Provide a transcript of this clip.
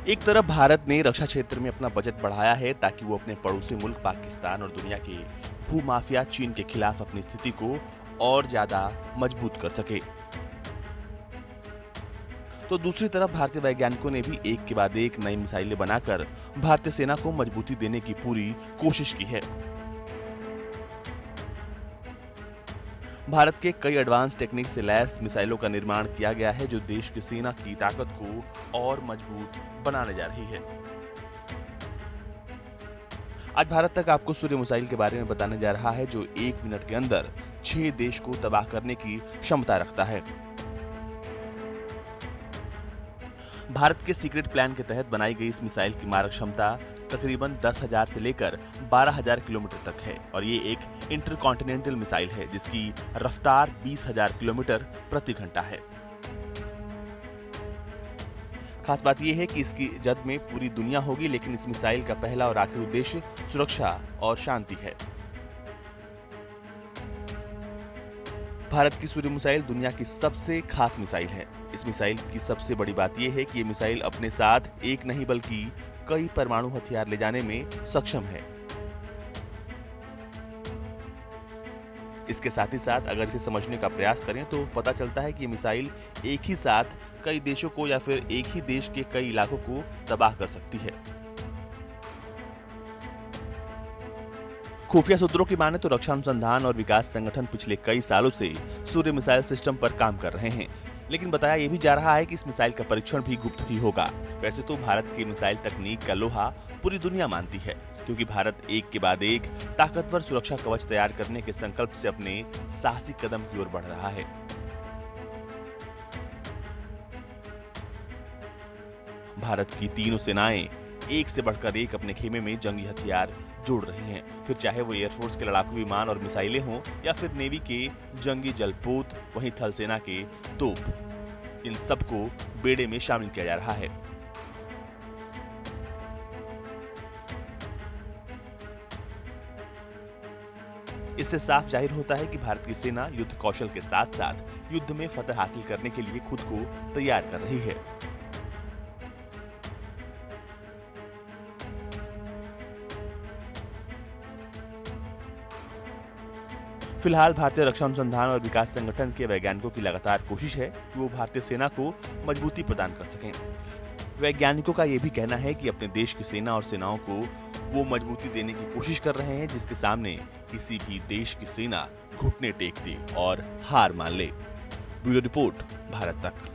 एक तरफ भारत ने रक्षा क्षेत्र में अपना बजट बढ़ाया है ताकि वो अपने पड़ोसी मुल्क पाकिस्तान और दुनिया के भूमाफिया चीन के खिलाफ अपनी स्थिति को और ज्यादा मजबूत कर सके। तो दूसरी तरफ भारतीय वैज्ञानिकों ने भी एक के बाद एक नई मिसाइलें बनाकर भारतीय सेना को मजबूती देने की पूरी कोशिश की है। भारत के कई एडवांस टेक्निक से लैस मिसाइलों का निर्माण किया गया है जो देश की सेना की ताकत को और मजबूत बनाने जा रही है। आज भारत तक आपको सूर्य मिसाइल के बारे में बताने जा रहा है जो 1 मिनट के अंदर 6 देश को तबाह करने की क्षमता रखता है। भारत के सीक्रेट प्लान के तहत बनाई गई इस मिसाइल की मारक क्षमता तकरीबन 10,000 से लेकर 12,000 किलोमीटर तक है और ये एक इंटरकॉन्टिनेंटल मिसाइल है जिसकी रफ्तार 20,000 किलोमीटर प्रति घंटा है। खास बात यह है कि इसकी जद में पूरी दुनिया होगी, लेकिन इस मिसाइल का पहला और आखिरी उद्देश्य सुरक्षा और शांति है। भारत की सूर्य मिसाइल दुनिया की सबसे खास मिसाइल है। इस मिसाइल की सबसे बड़ी बात यह है कि ये मिसाइल अपने साथ एक नहीं बल्कि कई परमाणु हथियार ले जाने में सक्षम है। इसके साथ ही साथ अगर इसे समझने का प्रयास करें तो पता चलता है कि ये मिसाइल एक ही साथ कई देशों को या फिर एक ही देश के कई इलाकों को तबाह कर सकती है। खुफिया सूत्रों की माने तो रक्षा अनुसंधान और विकास संगठन पिछले कई सालों से सूर्य मिसाइल सिस्टम पर काम कर रहे हैं, लेकिन बताया यह भी जा रहा है कि इस मिसाइल का परीक्षण भी गुप्त ही होगा। वैसे तो भारत की मिसाइल तकनीक का लोहा पूरी दुनिया मानती है, क्योंकि भारत एक के बाद एक ताकतवर सुरक्षा कवच तैयार करने के संकल्प से अपने साहसिक कदम की ओर बढ़ रहा है। भारत की तीनों सेनाएं एक से बढ़कर एक अपने खेमे में जंगी हथियार जोड़ रही हैं, फिर चाहे वो एयरफोर्स के लड़ाकू विमान और मिसाइलें हों या फिर नेवी के जंगी जलपोत, वहीं थल सेना के तोप, इन सबको बेड़े में शामिल किया जा रहा है। इससे साफ जाहिर होता है कि भारत की सेना युद्ध कौशल के साथ साथ युद्ध में फतह हासिल करने के लिए खुद को तैयार कर रही है। फिलहाल भारतीय रक्षा अनुसंधान और विकास संगठन के वैज्ञानिकों की लगातार कोशिश है कि वो भारतीय सेना को मजबूती प्रदान कर सकें। वैज्ञानिकों का यह भी कहना है कि अपने देश की सेना और सेनाओं को वो मजबूती देने की कोशिश कर रहे हैं जिसके सामने किसी भी देश की सेना घुटने टेक दे और हार मान ले। ब्यूरो रिपोर्ट, भारत तक।